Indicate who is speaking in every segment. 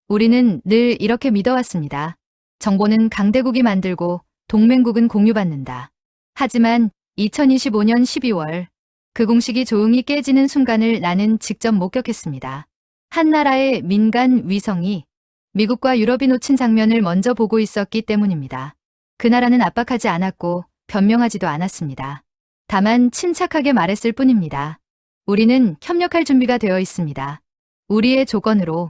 Speaker 1: 우리는 늘 이렇게 믿어왔습니다. 정보는 강대국이 만들고 동맹국은 공유받는다. 하지만 2025년 12월 그 공식이 조용히 깨지는 순간을 나는 직접 목격했습니다. 한 나라의 민간 위성이 미국과 유럽이 놓친 장면을 먼저 보고 있었기 때문입니다. 그 나라는 압박하지 않았고 변명하지도 않았습니다. 다만 침착하게 말했을 뿐입니다. 우리는 협력할 준비가 되어 있습니다. 우리의 조건으로.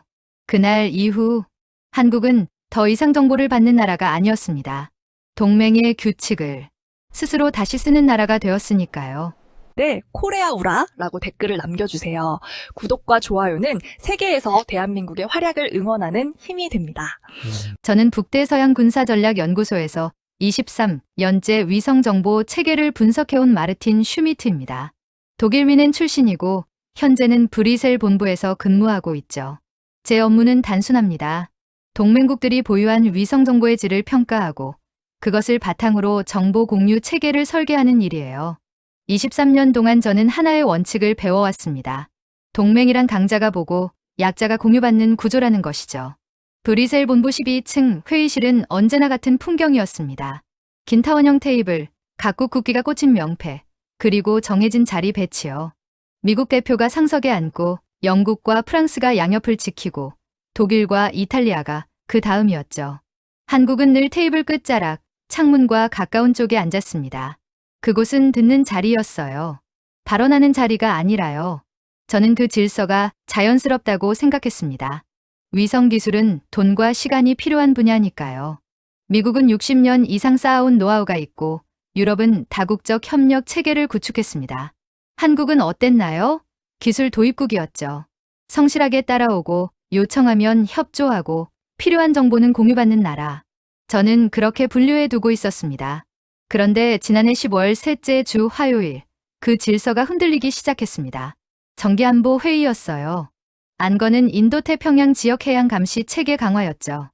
Speaker 1: 그날 이후 한국은 더 이상 정보를 받는 나라가 아니었습니다. 동맹의 규칙을 스스로 다시 쓰는 나라가 되었으니까요.
Speaker 2: 네, 코레아우라라고 댓글을 남겨주세요. 구독과 좋아요는 세계에서 대한민국의 활약을 응원하는 힘이 됩니다.
Speaker 1: 저는 북대서양군사전략연구소에서 23년째 위성정보 체계를 분석해온 마르틴 슈미트입니다. 독일민엔 출신이고 현재는 브뤼셀 본부에서 근무하고 있죠. 제 업무는 단순합니다. 동맹국들이 보유한 위성정보의 질을 평가하고 그것을 바탕으로 정보 공유 체계를 설계하는 일이에요. 23년 동안 저는 하나의 원칙을 배워왔습니다. 동맹이란 강자가 보고 약자가 공유받는 구조라는 것이죠. 브뤼셀 본부 12층 회의실은 언제나 같은 풍경이었습니다. 긴 타원형 테이블, 각국 국기가 꽂힌 명패, 그리고 정해진 자리 배치요. 미국 대표가 상석에 앉고 영국과 프랑스가 양옆을 지키고 독일과 이탈리아가 그 다음이었죠. 한국은 늘 테이블 끝자락, 창문과 가까운 쪽에 앉았습니다. 그곳은 듣는 자리였어요. 발언하는 자리가 아니라요. 저는 그 질서가 자연스럽다고 생각했습니다. 위성 기술은 돈과 시간이 필요한 분야니까요. 미국은 60년 이상 쌓아온 노하우가 있고 유럽은 다국적 협력 체계를 구축했습니다. 한국은 어땠나요? 기술 도입국이었죠. 성실하게 따라오고 요청하면 협조하고 필요한 정보는 공유받는 나라. 저는 그렇게 분류해 두고 있었습니다. 그런데 지난해 10월 셋째 주 화요일 그 질서가 흔들리기 시작했습니다. 정기안보 회의였어요. 안건은 인도태평양 지역 해양 감시 체계 강화였죠.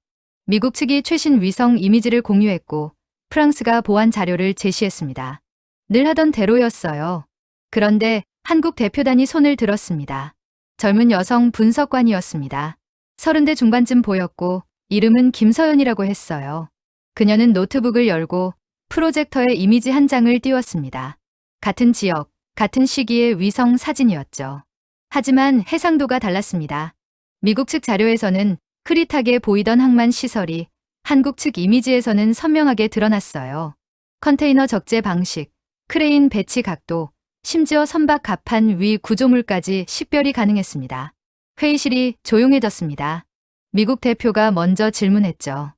Speaker 1: 미국 측이 최신 위성 이미지를 공유했고 프랑스가 보안 자료를 제시했습니다. 늘 하던 대로였어요. 그런데 한국 대표단이 손을 들었습니다. 젊은 여성 분석관이었습니다. 30대 중반쯤 보였고 이름은 김서연이라고 했어요. 그녀는 노트북을 열고 프로젝터에 이미지 한 장을 띄웠습니다. 같은 지역, 같은 시기의 위성 사진이었죠. 하지만 해상도가 달랐습니다. 미국 측 자료에서는 흐릿하게 보이던 항만 시설이 한국 측 이미지에서는 선명하게 드러났어요. 컨테이너 적재 방식, 크레인 배치 각도, 심지어 선박 갑판 위 구조물까지 식별이 가능했습니다. 회의실이 조용해졌습니다. 미국 대표가 먼저 질문했죠.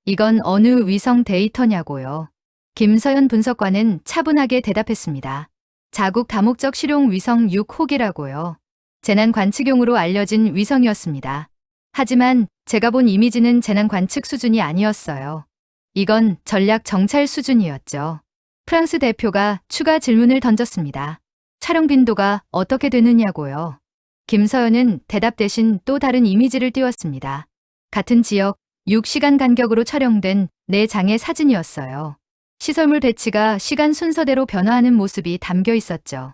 Speaker 1: 이건 어느 위성 데이터냐고요. 김서연 분석관은 차분하게 대답했습니다. 자국 다목적 실용 위성 6호기라고요. 재난 관측용으로 알려진 위성이었습니다. 하지만 제가 본 이미지는 재난 관측 수준이 아니었어요. 이건 전략 정찰 수준이었죠. 프랑스 대표가 추가 질문을 던졌습니다. 촬영 빈도가 어떻게 되느냐고요. 김서연은 대답 대신 또 다른 이미지를 띄웠습니다. 같은 지역 6시간 간격으로 촬영된 4장의 사진이었어요. 시설물 배치가 시간 순서대로 변화하는 모습이 담겨 있었죠.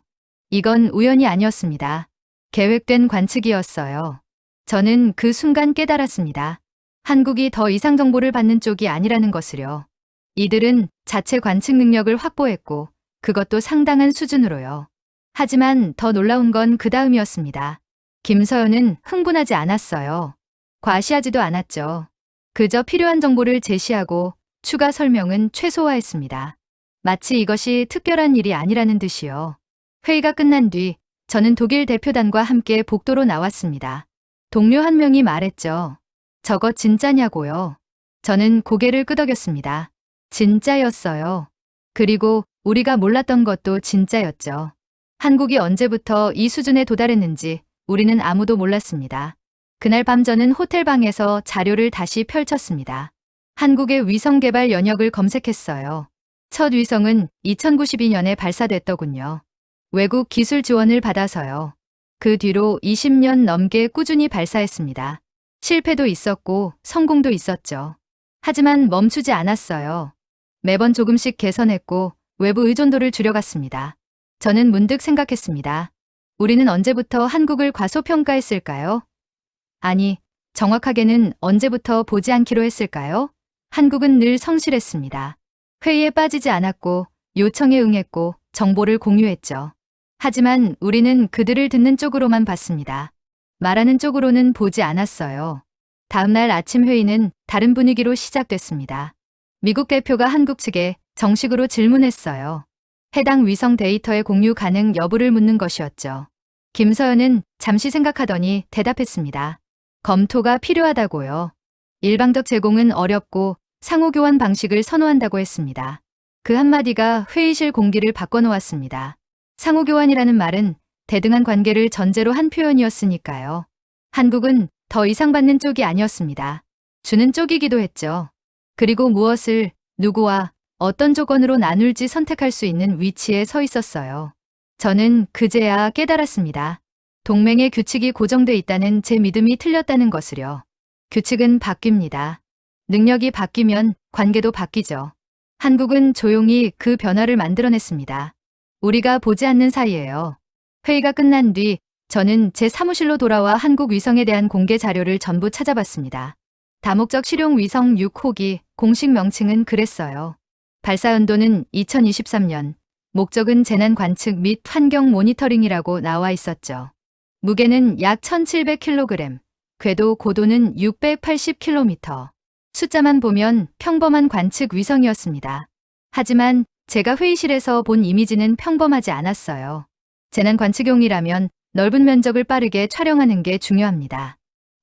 Speaker 1: 이건 우연이 아니었습니다. 계획된 관측이었어요. 저는 그 순간 깨달았습니다. 한국이 더 이상 정보를 받는 쪽이 아니라는 것을요. 이들은 자체 관측 능력을 확보했고 그것도 상당한 수준으로요. 하지만 더 놀라운 건 그 다음이었습니다. 김서연은 흥분하지 않았어요. 과시하지도 않았죠. 그저 필요한 정보를 제시하고 추가 설명은 최소화했습니다. 마치 이것이 특별한 일이 아니라는 듯이요. 회의가 끝난 뒤 저는 독일 대표단과 함께 복도로 나왔습니다. 동료 한 명이 말했죠. 저거 진짜냐고요. 저는 고개를 끄덕였습니다. 진짜였어요. 그리고 우리가 몰랐던 것도 진짜였죠. 한국이 언제부터 이 수준에 도달했는지 우리는 아무도 몰랐습니다. 그날 밤 저는 호텔 방에서 자료를 다시 펼쳤습니다. 한국의 위성 개발 연역을 검색했어요. 첫 위성은 2092년에 발사됐더군요. 외국 기술 지원을 받아서요. 그 뒤로 20년 넘게 꾸준히 발사했습니다. 실패도 있었고 성공도 있었죠. 하지만 멈추지 않았어요. 매번 조금씩 개선했고 외부 의존도를 줄여갔습니다. 저는 문득 생각했습니다. 우리는 언제부터 한국을 과소평가했을까요? 아니, 정확하게는 언제부터 보지 않기로 했을까요? 한국은 늘 성실했습니다. 회의에 빠지지 않았고 요청에 응했고 정보를 공유했죠. 하지만 우리는 그들을 듣는 쪽으로만 봤습니다. 말하는 쪽으로는 보지 않았어요. 다음날 아침 회의는 다른 분위기로 시작됐습니다. 미국 대표가 한국 측에 정식으로 질문했어요. 해당 위성 데이터의 공유 가능 여부를 묻는 것이었죠. 김서연은 잠시 생각하더니 대답했습니다. 검토가 필요하다고요. 일방적 제공은 어렵고 상호교환 방식을 선호한다고 했습니다. 그 한마디가 회의실 공기를 바꿔놓았습니다. 상호교환이라는 말은 대등한 관계를 전제로 한 표현이었으니까요. 한국은 더 이상 받는 쪽이 아니었습니다. 주는 쪽이기도 했죠. 그리고 무엇을, 누구와, 어떤 조건으로 나눌지 선택할 수 있는 위치에 서 있었어요. 저는 그제야 깨달았습니다. 동맹의 규칙이 고정돼 있다는 제 믿음이 틀렸다는 것을요. 규칙은 바뀝니다. 능력이 바뀌면 관계도 바뀌죠. 한국은 조용히 그 변화를 만들어냈습니다. 우리가 보지 않는 사이에요. 회의가 끝난 뒤 저는 제 사무실로 돌아와 한국 위성에 대한 공개 자료를 전부 찾아봤습니다. 다목적 실용 위성 6호기, 공식 명칭은 그랬어요. 발사 연도는 2023년, 목적은 재난 관측 및 환경 모니터링이라고 나와 있었죠. 무게는 약 1700kg, 궤도 고도는 680km. 숫자만 보면 평범한 관측 위성이었습니다. 하지만 제가 회의실에서 본 이미지는 평범하지 않았어요. 재난 관측용이라면 넓은 면적을 빠르게 촬영하는 게 중요합니다.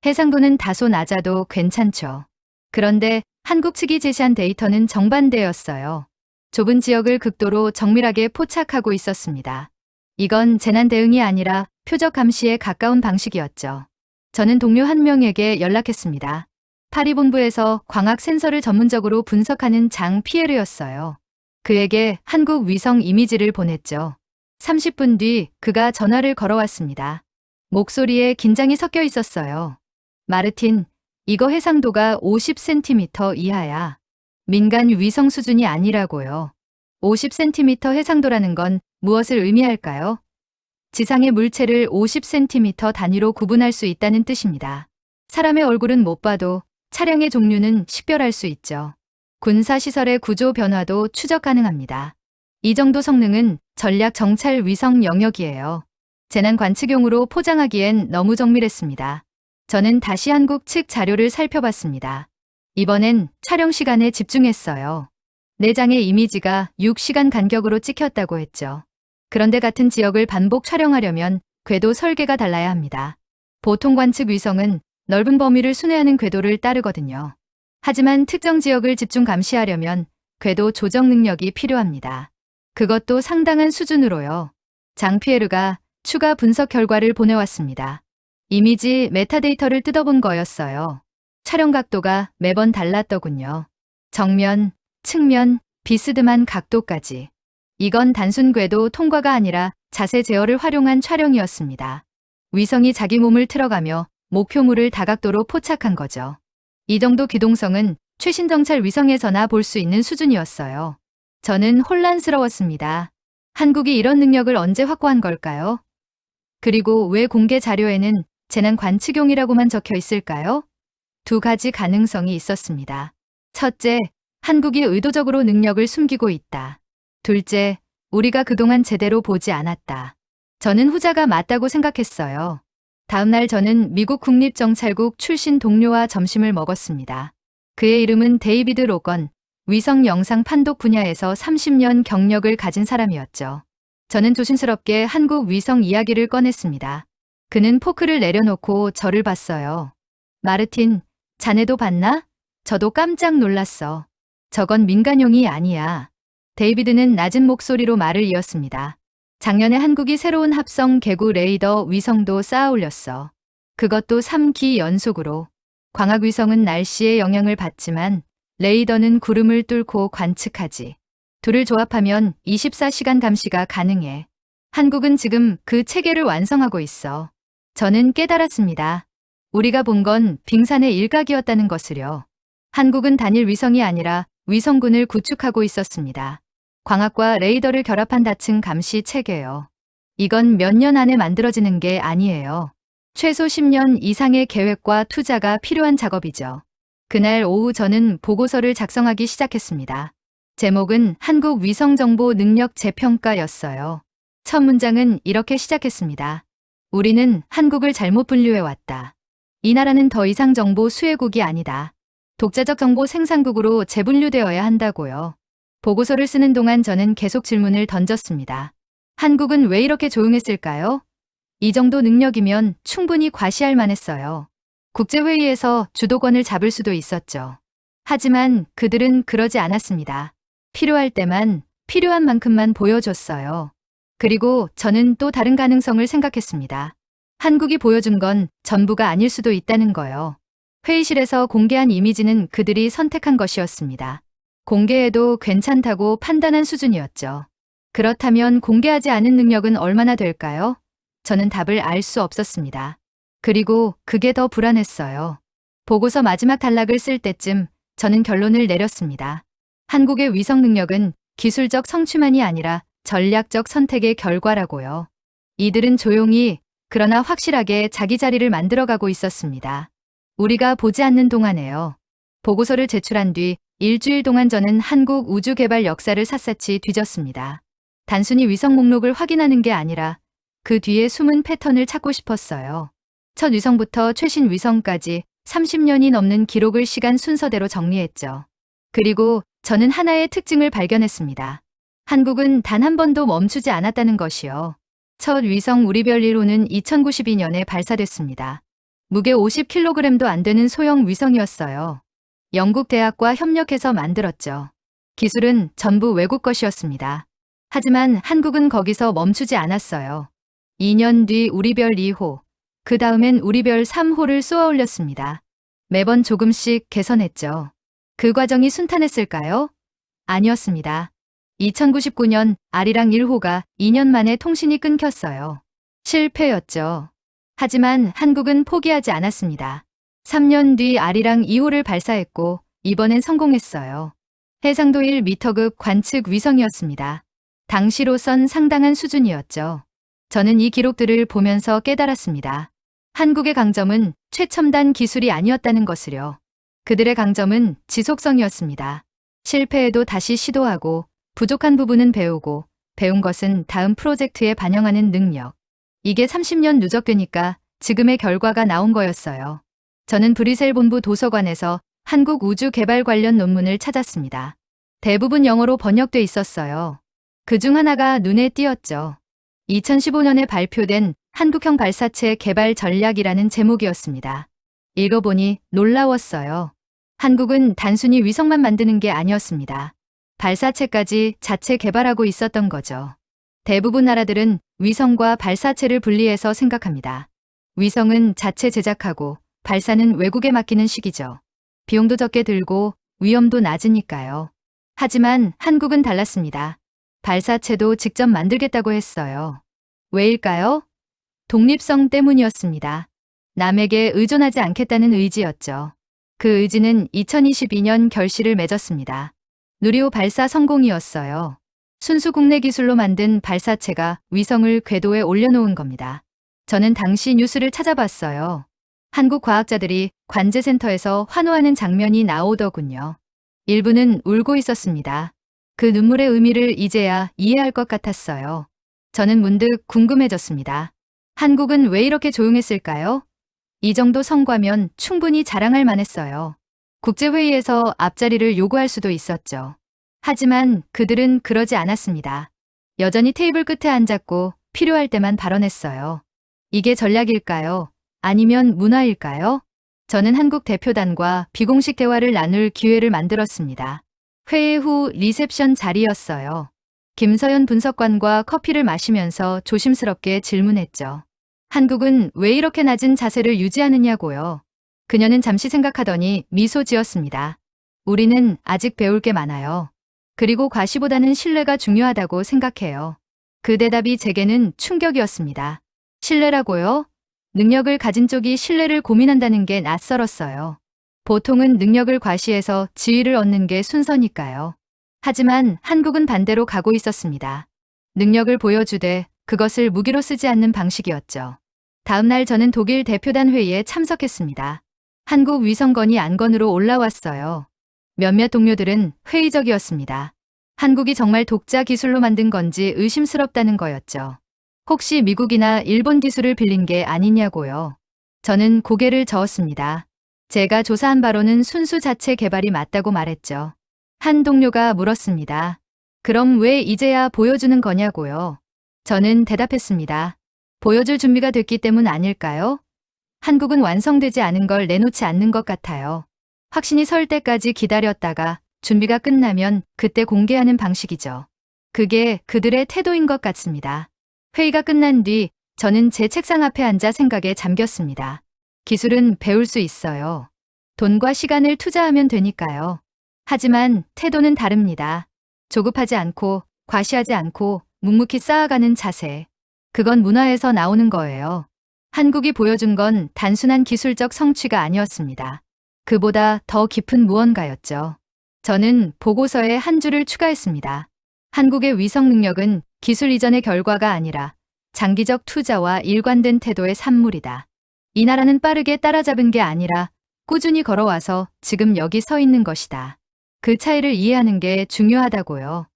Speaker 1: 해상도는 다소 낮아도 괜찮죠. 그런데 한국 측이 제시한 데이터는 정반대였어요. 좁은 지역을 극도로 정밀하게 포착하고 있었습니다. 이건 재난 대응이 아니라 표적 감시에 가까운 방식이었죠. 저는 동료 한 명에게 연락했습니다. 파리본부에서 광학 센서를 전문적으로 분석하는 장 피에르였어요. 그에게 한국 위성 이미지를 보냈죠. 30분 뒤 그가 전화를 걸어왔습니다. 목소리에 긴장이 섞여 있었어요. 마르틴, 이거 해상도가 50cm 이하야. 민간 위성 수준이 아니라고요. 50cm 해상도라는 건 무엇을 의미할까요? 지상의 물체를 50cm 단위로 구분할 수 있다는 뜻입니다. 사람의 얼굴은 못 봐도 차량의 종류는 식별할 수 있죠. 군사시설의 구조 변화도 추적 가능합니다. 이 정도 성능은 전략 정찰 위성 영역이에요. 재난 관측용으로 포장하기엔 너무 정밀했습니다. 저는 다시 한국 측 자료를 살펴봤습니다. 이번엔 촬영 시간에 집중했어요. 4장의 이미지가 6시간 간격으로 찍혔다고 했죠. 그런데 같은 지역을 반복 촬영하려면 궤도 설계가 달라야 합니다. 보통 관측 위성은 넓은 범위를 순회하는 궤도를 따르거든요. 하지만 특정 지역을 집중 감시하려면 궤도 조정 능력이 필요합니다. 그것도 상당한 수준으로요. 장피에르가 추가 분석 결과를 보내왔습니다. 이미지 메타데이터를 뜯어본 거였어요. 촬영 각도가 매번 달랐더군요. 정면, 측면, 비스듬한 각도까지. 이건 단순 궤도 통과가 아니라 자세 제어를 활용한 촬영이었습니다. 위성이 자기 몸을 틀어가며 목표물을 다각도로 포착한 거죠. 이 정도 기동성은 최신 정찰 위성에서나 볼 수 있는 수준이었어요. 저는 혼란스러웠습니다. 한국이 이런 능력을 언제 확보한 걸까요? 그리고 왜 공개 자료에는 재난 관측용이라고만 적혀 있을까요? 2가지 가능성이 있었습니다. 첫째, 한국이 의도적으로 능력을 숨기고 있다. 둘째, 우리가 그동안 제대로 보지 않았다. 저는 후자가 맞다고 생각했어요. 다음 날 저는 미국 국립정찰국 출신 동료와 점심을 먹었습니다. 그의 이름은 데이비드 로건, 위성 영상 판독 분야에서 30년 경력을 가진 사람이었죠. 저는 조심스럽게 한국 위성 이야기를 꺼냈습니다. 그는 포크를 내려놓고 저를 봤어요. 마르틴, 자네도 봤나? 저도 깜짝 놀랐어. 저건 민간용이 아니야. 데이비드는 낮은 목소리로 말을 이었습니다. 작년에 한국이 새로운 합성 개구 레이더 위성도 쌓아 올렸어. 그것도 3기 연속으로. 광학위성은 날씨의 영향을 받지만 레이더는 구름을 뚫고 관측하지. 둘을 조합하면 24시간 감시가 가능해. 한국은 지금 그 체계를 완성하고 있어. 저는 깨달았습니다. 우리가 본 건 빙산의 일각이었다는 것을요. 한국은 단일 위성이 아니라 위성군을 구축하고 있었습니다. 광학과 레이더를 결합한 다층 감시 체계요. 이건 몇 년 안에 만들어지는 게 아니에요. 최소 10년 이상의 계획과 투자가 필요한 작업이죠. 그날 오후 저는 보고서를 작성하기 시작했습니다. 제목은 한국 위성정보 능력 재평가였어요. 첫 문장은 이렇게 시작했습니다. 우리는 한국을 잘못 분류해왔다. 이 나라는 더 이상 정보 수혜국이 아니다. 독자적 정보 생산국으로 재분류되어야 한다고요. 보고서를 쓰는 동안 저는 계속 질문을 던졌습니다. 한국은 왜 이렇게 조용했을까요? 이 정도 능력이면 충분히 과시할 만했어요. 국제회의에서 주도권을 잡을 수도 있었죠. 하지만 그들은 그러지 않았습니다. 필요할 때만, 필요한 만큼만 보여줬어요. 그리고 저는 또 다른 가능성을 생각했습니다. 한국이 보여준 건 전부가 아닐 수도 있다는 거요. 회의실에서 공개한 이미지는 그들이 선택한 것이었습니다. 공개해도 괜찮다고 판단한 수준이었죠. 그렇다면 공개하지 않은 능력은 얼마나 될까요? 저는 답을 알 수 없었습니다. 그리고 그게 더 불안했어요. 보고서 마지막 단락을 쓸 때쯤 저는 결론을 내렸습니다. 한국의 위성 능력은 기술적 성취만이 아니라 전략적 선택의 결과라고요. 이들은 조용히 그러나 확실하게 자기 자리를 만들어가고 있었습니다. 우리가 보지 않는 동안에요. 보고서를 제출한 뒤 일주일 동안 저는 한국 우주개발 역사를 샅샅이 뒤졌습니다. 단순히 위성 목록을 확인하는 게 아니라 그 뒤에 숨은 패턴을 찾고 싶었어요. 첫 위성부터 최신 위성까지 30년이 넘는 기록을 시간 순서대로 정리했죠. 그리고 저는 하나의 특징을 발견했습니다. 한국은 단 한 번도 멈추지 않았다는 것이요. 첫 위성 우리별 1호는 2092년에 발사됐습니다. 무게 50kg도 안 되는 소형 위성이었어요. 영국 대학과 협력해서 만들었죠. 기술은 전부 외국 것이었습니다. 하지만 한국은 거기서 멈추지 않았어요. 2년 뒤 우리별 2호, 그 다음엔 우리별 3호를 쏘아 올렸습니다. 매번 조금씩 개선했죠. 그 과정이 순탄했을까요? 아니었습니다. 2099년 아리랑 1호가 2년 만에 통신이 끊겼어요. 실패였죠. 하지만 한국은 포기하지 않았습니다. 3년 뒤 아리랑 2호를 발사했고 이번엔 성공했어요. 해상도 1m급 관측 위성이었습니다. 당시로선 상당한 수준이었죠. 저는 이 기록들을 보면서 깨달았습니다. 한국의 강점은 최첨단 기술이 아니었다는 것을요. 그들의 강점은 지속성이었습니다. 실패해도 다시 시도하고 부족한 부분은 배우고 배운 것은 다음 프로젝트에 반영하는 능력. 이게 30년 누적되니까 지금의 결과가 나온 거였어요. 저는 브뤼셀 본부 도서관에서 한국 우주 개발 관련 논문을 찾았습니다. 대부분 영어로 번역돼 있었어요. 그중 하나가 눈에 띄었죠. 2015년에 발표된 한국형 발사체 개발 전략이라는 제목이었습니다. 읽어보니 놀라웠어요. 한국은 단순히 위성만 만드는 게 아니었습니다. 발사체까지 자체 개발하고 있었던 거죠. 대부분 나라들은 위성과 발사체를 분리해서 생각합니다. 위성은 자체 제작하고 발사는 외국에 맡기는 식이죠. 비용도 적게 들고 위험도 낮으니까요. 하지만 한국은 달랐습니다. 발사체도 직접 만들겠다고 했어요. 왜일까요? 독립성 때문이었습니다. 남에게 의존하지 않겠다는 의지였죠. 그 의지는 2022년 결실을 맺었습니다. 누리호 발사 성공이었어요. 순수 국내 기술로 만든 발사체가 위성을 궤도에 올려놓은 겁니다. 저는 당시 뉴스를 찾아봤어요. 한국 과학자들이 관제센터에서 환호하는 장면이 나오더군요. 일부는 울고 있었습니다. 그 눈물의 의미를 이제야 이해할 것 같았어요. 저는 문득 궁금해졌습니다. 한국은 왜 이렇게 조용했을까요? 이 정도 성과면 충분히 자랑할 만했어요. 국제회의에서 앞자리를 요구할 수도 있었죠. 하지만 그들은 그러지 않았습니다. 여전히 테이블 끝에 앉았고 필요할 때만 발언했어요. 이게 전략일까요? 아니면 문화일까요? 저는 한국 대표단과 비공식 대화를 나눌 기회를 만들었습니다. 회의 후 리셉션 자리였어요. 김서연 분석관과 커피를 마시면서 조심스럽게 질문했죠. 한국은 왜 이렇게 낮은 자세를 유지하느냐고요. 그녀는 잠시 생각하더니 미소 지었습니다. 우리는 아직 배울 게 많아요. 그리고 과시보다는 신뢰가 중요하다고 생각해요. 그 대답이 제게는 충격이었습니다. 신뢰라고요? 능력을 가진 쪽이 신뢰를 고민한다는 게 낯설었어요. 보통은 능력을 과시해서 지위를 얻는 게 순서니까요. 하지만 한국은 반대로 가고 있었습니다. 능력을 보여주되 그것을 무기로 쓰지 않는 방식이었죠. 다음 날 저는 독일 대표단 회의에 참석했습니다. 한국 위성건이 안건으로 올라왔어요. 몇몇 동료들은 회의적이었습니다. 한국이 정말 독자 기술로 만든 건지 의심스럽다는 거였죠. 혹시 미국이나 일본 기술을 빌린 게 아니냐고요. 저는 고개를 저었습니다. 제가 조사한 바로는 순수 자체 개발이 맞다고 말했죠. 한 동료가 물었습니다. 그럼 왜 이제야 보여주는 거냐고요. 저는 대답했습니다. 보여줄 준비가 됐기 때문 아닐까요? 한국은 완성되지 않은 걸 내놓지 않는 것 같아요. 확신이 설 때까지 기다렸다가 준비가 끝나면 그때 공개하는 방식이죠. 그게 그들의 태도인 것 같습니다. 회의가 끝난 뒤 저는 제 책상 앞에 앉아 생각에 잠겼습니다. 기술은 배울 수 있어요. 돈과 시간을 투자하면 되니까요. 하지만 태도는 다릅니다. 조급하지 않고 과시하지 않고 묵묵히 쌓아가는 자세. 그건 문화에서 나오는 거예요. 한국이 보여준 건 단순한 기술적 성취가 아니었습니다. 그보다 더 깊은 무언가였죠. 저는 보고서에 한 줄을 추가했습니다. 한국의 위성 능력은 기술 이전의 결과가 아니라 장기적 투자와 일관된 태도의 산물이다. 이 나라는 빠르게 따라잡은 게 아니라 꾸준히 걸어와서 지금 여기 서 있는 것이다. 그 차이를 이해하는 게 중요하다고요.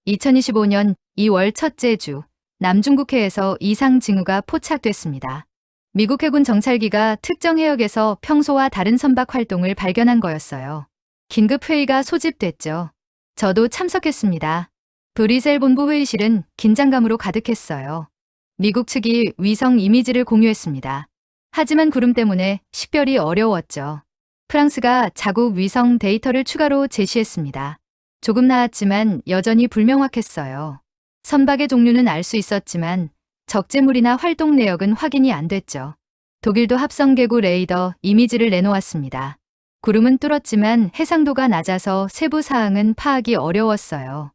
Speaker 1: 2025년 2월 첫째 주 남중국해에서 이상 징후가 포착됐습니다. 미국 해군 정찰기가 특정 해역에서 평소와 다른 선박 활동을 발견한 거였어요. 긴급 회의가 소집됐죠. 저도 참석했습니다. 브리셀 본부 회의실은 긴장감으로 가득했어요. 미국 측이 위성 이미지를 공유했습니다. 하지만 구름 때문에 식별이 어려웠죠. 프랑스가 자국 위성 데이터를 추가로 제시했습니다. 조금 나았지만 여전히 불명확했어요. 선박의 종류는 알 수 있었지만 적재물이나 활동 내역은 확인이 안 됐죠. 독일도 합성계구 레이더 이미지를 내놓았습니다. 구름은 뚫었지만 해상도가 낮아서 세부 사항은 파악이 어려웠어요.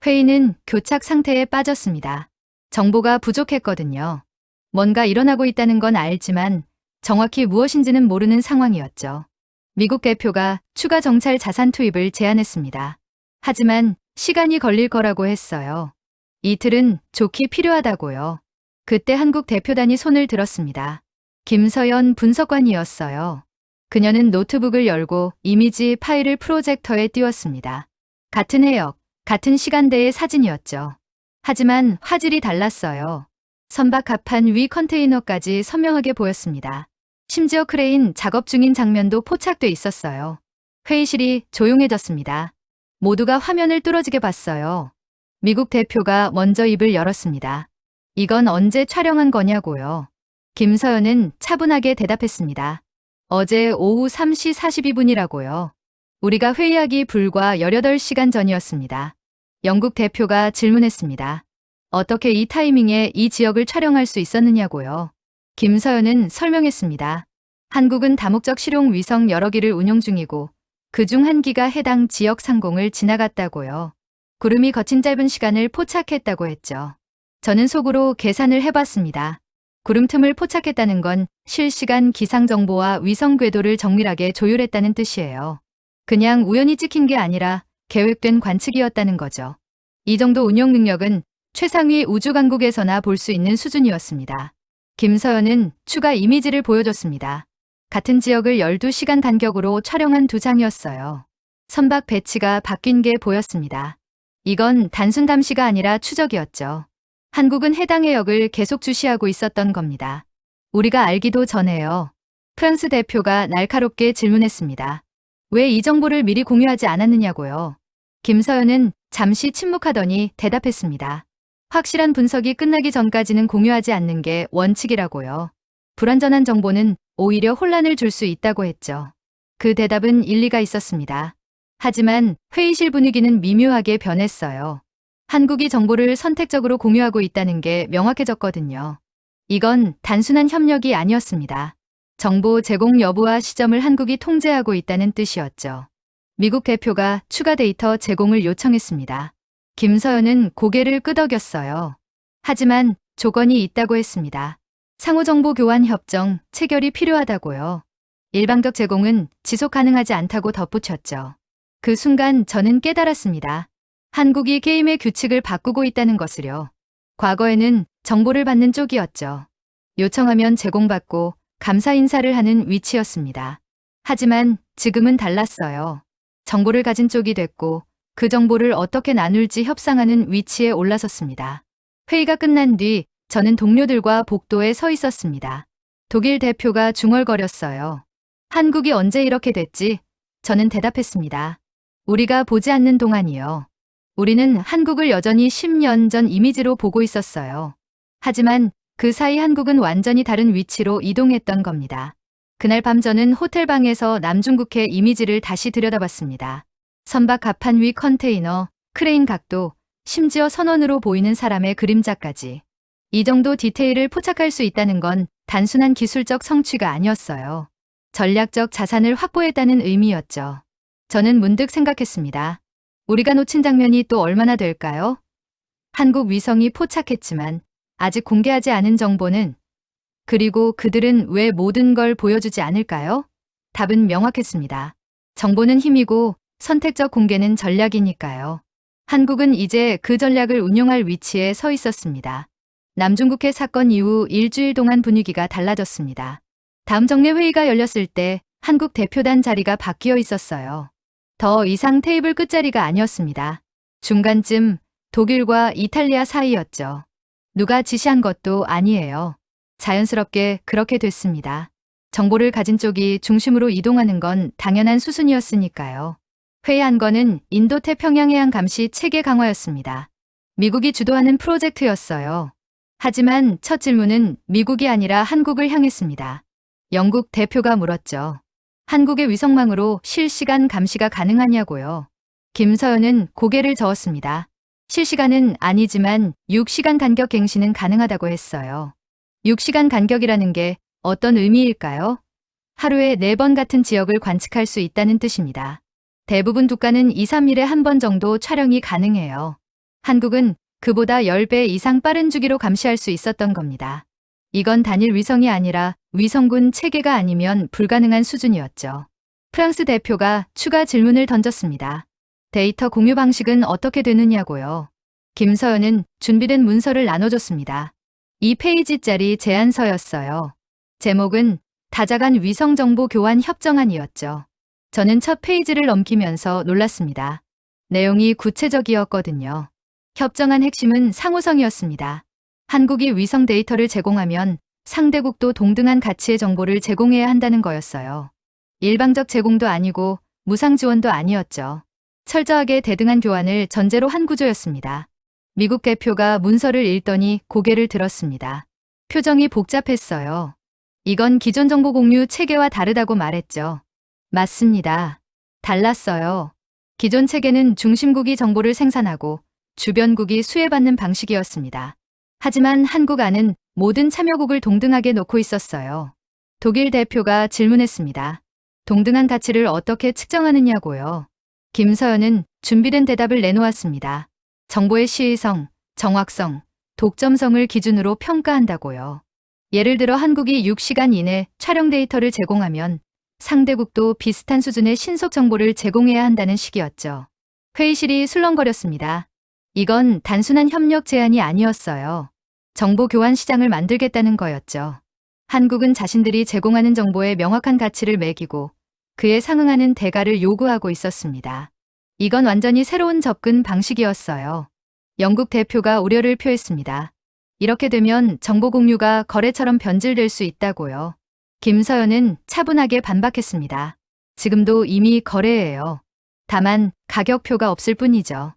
Speaker 1: 회의는 교착 상태에 빠졌습니다. 정보가 부족했거든요. 뭔가 일어나고 있다는 건 알지만 정확히 무엇인지는 모르는 상황이었죠. 미국 대표가 추가 정찰 자산 투입을 제안했습니다. 하지만 시간이 걸릴 거라고 했어요. 이틀은 좋게 필요하다고요. 그때 한국 대표단이 손을 들었습니다. 김서연 분석관이었어요. 그녀는 노트북을 열고 이미지 파일을 프로젝터에 띄웠습니다. 같은 해역, 같은 시간대의 사진이었죠. 하지만 화질이 달랐어요. 선박 갑판 위 컨테이너까지 선명하게 보였습니다. 심지어 크레인 작업 중인 장면도 포착돼 있었어요. 회의실이 조용해졌습니다. 모두가 화면을 뚫어지게 봤어요. 미국 대표가 먼저 입을 열었습니다. 이건 언제 촬영한 거냐고요. 김서연은 차분하게 대답했습니다. 어제 오후 3시 42분이라고요. 우리가 회의하기 불과 18시간 전이었습니다. 영국 대표가 질문했습니다. 어떻게 이 타이밍에 이 지역을 촬영할 수 있었느냐고요. 김서연은 설명했습니다. 한국은 다목적 실용 위성 여러 기를 운용 중이고 그중 한 기가 해당 지역 상공을 지나갔다고요. 구름이 거친 짧은 시간을 포착했다고 했죠. 저는 속으로 계산을 해봤습니다. 구름 틈을 포착했다는 건 실시간 기상 정보와 위성 궤도를 정밀하게 조율했다는 뜻이에요. 그냥 우연히 찍힌 게 아니라 계획된 관측이었다는 거죠. 이 정도 운용 능력은 최상위 우주 강국에서나 볼 수 있는 수준이었습니다. 김서연은 추가 이미지를 보여줬습니다. 같은 지역을 12시간 간격으로 촬영한 두 장이었어요. 선박 배치가 바뀐 게 보였습니다. 이건 단순 감시가 아니라 추적이었죠. 한국은 해당 해역을 계속 주시하고 있었던 겁니다. 우리가 알기도 전에요. 프랑스 대표가 날카롭게 질문했습니다. 왜 이 정보를 미리 공유하지 않았느냐고요. 김서연은 잠시 침묵하더니 대답했습니다. 확실한 분석이 끝나기 전까지는 공유하지 않는 게 원칙이라고요. 불완전한 정보는 오히려 혼란을 줄 수 있다고 했죠. 그 대답은 일리가 있었습니다. 하지만 회의실 분위기는 미묘하게 변했어요. 한국이 정보를 선택적으로 공유하고 있다는 게 명확해졌거든요. 이건 단순한 협력이 아니었습니다. 정보 제공 여부와 시점을 한국이 통제하고 있다는 뜻이었죠. 미국 대표가 추가 데이터 제공을 요청했습니다. 김서연은 고개를 끄덕였어요. 하지만 조건이 있다고 했습니다. 상호정보 교환 협정 체결이 필요하다고요. 일방적 제공은 지속 가능하지 않다고 덧붙였죠. 그 순간 저는 깨달았습니다. 한국이 게임의 규칙을 바꾸고 있다는 것을요. 과거에는 정보를 받는 쪽이었죠. 요청하면 제공받고 감사 인사를 하는 위치였습니다. 하지만 지금은 달랐어요. 정보를 가진 쪽이 됐고 그 정보를 어떻게 나눌지 협상하는 위치에 올라섰습니다. 회의가 끝난 뒤 저는 동료들과 복도에 서 있었습니다. 독일 대표가 중얼거렸어요. 한국이 언제 이렇게 됐지? 저는 대답했습니다. 우리가 보지 않는 동안이요. 우리는 한국을 여전히 10년 전 이미지로 보고 있었어요. 하지만 그 사이 한국은 완전히 다른 위치로 이동했던 겁니다. 그날 밤 저는 호텔방에서 남중국해 이미지를 다시 들여다봤습니다. 선박 갑판 위 컨테이너, 크레인 각도, 심지어 선원으로 보이는 사람의 그림자까지. 이 정도 디테일을 포착할 수 있다는 건 단순한 기술적 성취가 아니었어요. 전략적 자산을 확보했다는 의미였죠. 저는 문득 생각했습니다. 우리가 놓친 장면이 또 얼마나 될까요? 한국 위성이 포착했지만 아직 공개하지 않은 정보는, 그리고 그들은 왜 모든 걸 보여주지 않을까요? 답은 명확했습니다. 정보는 힘이고 선택적 공개는 전략이니까요. 한국은 이제 그 전략을 운용할 위치에 서 있었습니다. 남중국해 사건 이후 일주일 동안 분위기가 달라졌습니다. 다음 정례회의가 열렸을 때 한국 대표단 자리가 바뀌어 있었어요. 더 이상 테이블 끝자리가 아니었습니다. 중간쯤 독일과 이탈리아 사이였죠. 누가 지시한 것도 아니에요. 자연스럽게 그렇게 됐습니다. 정보를 가진 쪽이 중심으로 이동하는 건 당연한 수순이었으니까요. 회의한 거는 인도태평양해양 감시 체계 강화였습니다. 미국이 주도하는 프로젝트였어요. 하지만 첫 질문은 미국이 아니라 한국을 향했습니다. 영국 대표가 물었죠. 한국의 위성망으로 실시간 감시가 가능하냐고요. 김서연은 고개를 저었습니다. 실시간은 아니지만 6시간 간격 갱신은 가능하다고 했어요. 6시간 간격이라는 게 어떤 의미일까요? 하루에 4번 같은 지역을 관측할 수 있다는 뜻입니다. 대부분 국가는 2, 3일에 한 번 정도 촬영이 가능해요. 한국은 그보다 10배 이상 빠른 주기로 감시할 수 있었던 겁니다. 이건 단일 위성이 아니라 위성군 체계가 아니면 불가능한 수준이었죠. 프랑스 대표가 추가 질문을 던졌습니다. 데이터 공유 방식은 어떻게 되느냐고요. 김서연은 준비된 문서를 나눠줬습니다. 2페이지짜리 제안서였어요. 제목은 다자간 위성정보 교환 협정안이었죠. 저는 첫 페이지를 넘기면서 놀랐습니다. 내용이 구체적이었거든요. 협정안 핵심은 상호성이었습니다. 한국이 위성 데이터를 제공하면 상대국도 동등한 가치의 정보를 제공해야 한다는 거였어요. 일방적 제공도 아니고 무상 지원도 아니었죠. 철저하게 대등한 교환을 전제로 한 구조였습니다. 미국 대표가 문서를 읽더니 고개를 들었습니다. 표정이 복잡했어요. 이건 기존 정보 공유 체계와 다르다고 말했죠. 맞습니다. 달랐어요. 기존 체계는 중심국이 정보를 생산하고 주변국이 수혜받는 방식이었습니다. 하지만 한국 안은 모든 참여국을 동등하게 놓고 있었어요. 독일 대표가 질문했습니다. 동등한 가치를 어떻게 측정하느냐고요. 김서연은 준비된 대답을 내놓았습니다. 정보의 시의성, 정확성, 독점성을 기준으로 평가한다고요. 예를 들어 한국이 6시간 이내 촬영 데이터를 제공하면 상대국도 비슷한 수준의 신속 정보를 제공해야 한다는 식이었죠. 회의실이 술렁거렸습니다. 이건 단순한 협력 제안이 아니었어요. 정보 교환 시장을 만들겠다는 거였죠. 한국은 자신들이 제공하는 정보에 명확한 가치를 매기고 그에 상응하는 대가를 요구하고 있었습니다. 이건 완전히 새로운 접근 방식이었어요. 영국 대표가 우려를 표했습니다. 이렇게 되면 정보 공유가 거래처럼 변질될 수 있다고요. 김서연은 차분하게 반박했습니다. 지금도 이미 거래예요. 다만 가격표가 없을 뿐이죠.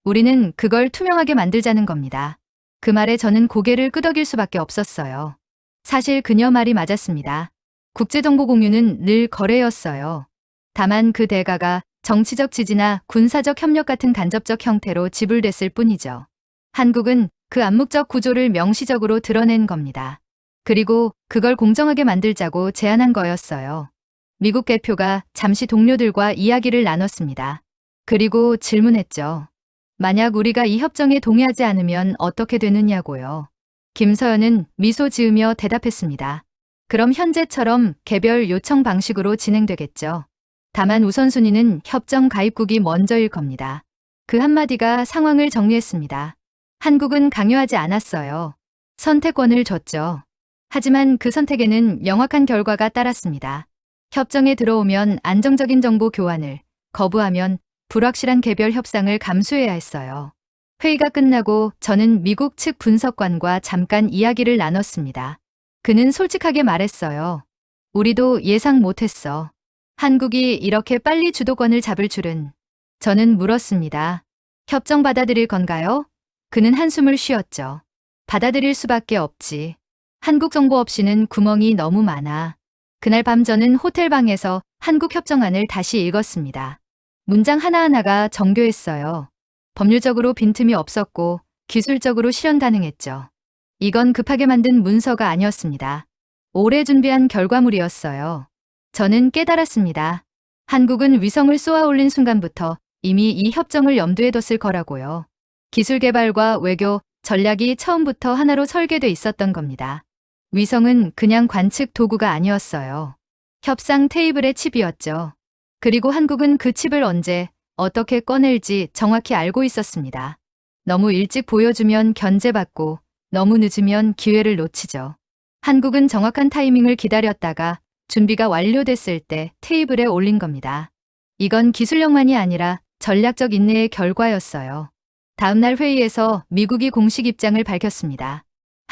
Speaker 1: 우리는 그걸 투명하게 만들자는 겁니다. 그 말에 저는 고개를 끄덕일 수밖에 없었어요. 사실 그녀 말이 맞았습니다. 국제정보 공유는 늘 거래였어요. 다만 그 대가가 정치적 지지나 군사적 협력 같은 간접적 형태로 지불됐을 뿐이죠. 한국은 그 암묵적 구조를 명시적으로 드러낸 겁니다. 그리고 그걸 공정하게 만들자고 제안한 거였어요. 미국 대표가 잠시 동료들과 이야기를 나눴습니다. 그리고 질문했죠. 만약 우리가 이 협정에 동의하지 않으면 어떻게 되느냐고요. 김서연은 미소 지으며 대답했습니다. 그럼 현재처럼 개별 요청 방식으로 진행되겠죠. 다만 우선순위는 협정 가입국이 먼저일 겁니다. 그 한마디가 상황을 정리했습니다. 한국은 강요하지 않았어요. 선택권을 줬죠. 하지만 그 선택에는 명확한 결과가 따랐습니다. 협정에 들어오면 안정적인 정보 교환을, 거부하면 불확실한 개별 협상을 감수해야 했어요. 회의가 끝나고 저는 미국 측 분석관과 잠깐 이야기를 나눴습니다. 그는 솔직하게 말했어요. 우리도 예상 못했어. 한국이 이렇게 빨리 주도권을 잡을 줄은. 저는 물었습니다. 협정 받아들일 건가요? 그는 한숨을 쉬었죠. 받아들일 수밖에 없지. 한국 정보 없이는 구멍이 너무 많아. 그날 밤 저는 호텔방에서 한국 협정안을 다시 읽었습니다. 문장 하나하나가 정교했어요. 법률적으로 빈틈이 없었고 기술적으로 실현 가능했죠. 이건 급하게 만든 문서가 아니었습니다. 오래 준비한 결과물이었어요. 저는 깨달았습니다. 한국은 위성을 쏘아 올린 순간부터 이미 이 협정을 염두에 뒀을 거라고요. 기술 개발과 외교, 전략이 처음부터 하나로 설계돼 있었던 겁니다. 위성은 그냥 관측 도구가 아니었어요. 협상 테이블의 칩이었죠. 그리고 한국은 그 칩을 언제, 어떻게 꺼낼지 정확히 알고 있었습니다. 너무 일찍 보여주면 견제받고 너무 늦으면 기회를 놓치죠. 한국은 정확한 타이밍을 기다렸다가 준비가 완료됐을 때 테이블에 올린 겁니다. 이건 기술력만이 아니라 전략적 인내의 결과였어요. 다음날 회의에서 미국이 공식 입장을 밝혔습니다.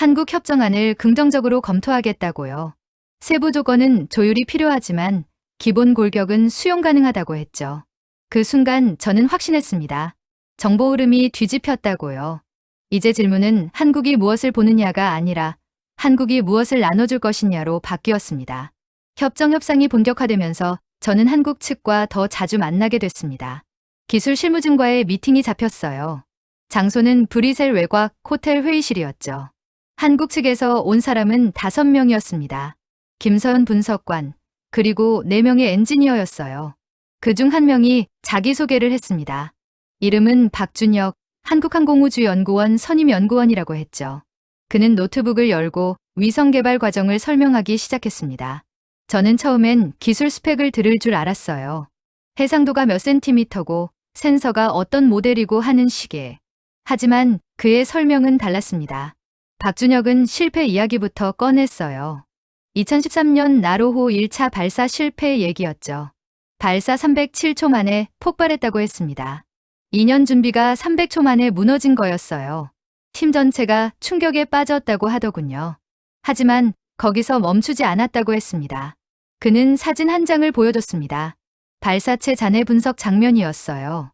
Speaker 1: 한국 협정안을 긍정적으로 검토하겠다고요. 세부 조건은 조율이 필요하지만 기본 골격은 수용 가능하다고 했죠. 그 순간 저는 확신했습니다. 정보 흐름이 뒤집혔다고요. 이제 질문은 한국이 무엇을 보느냐가 아니라 한국이 무엇을 나눠줄 것이냐로 바뀌었습니다. 협정 협상이 본격화되면서 저는 한국 측과 더 자주 만나게 됐습니다. 기술 실무진과의 미팅이 잡혔어요. 장소는 브뤼셀 외곽 호텔 회의실이었죠. 한국 측에서 온 사람은 5명이었습니다. 김서연 분석관, 그리고 4명의 엔지니어였어요. 그중 1명이 자기소개를 했습니다. 이름은 박준혁, 한국항공우주연구원 선임연구원이라고 했죠. 그는 노트북을 열고 위성 개발 과정을 설명하기 시작했습니다. 저는 처음엔 기술 스펙을 들을 줄 알았어요. 해상도가 몇 센티미터고 센서가 어떤 모델이고 하는 시계. 하지만 그의 설명은 달랐습니다. 박준혁은 실패 이야기부터 꺼냈어요. 2013년 나로호 1차 발사 실패 얘기였죠. 발사 307초 만에 폭발했다고 했습니다. 2년 준비가 300초 만에 무너진 거였어요. 팀 전체가 충격에 빠졌다고 하더군요. 하지만 거기서 멈추지 않았다고 했습니다. 그는 사진 한 장을 보여줬습니다. 발사체 잔해 분석 장면이었어요.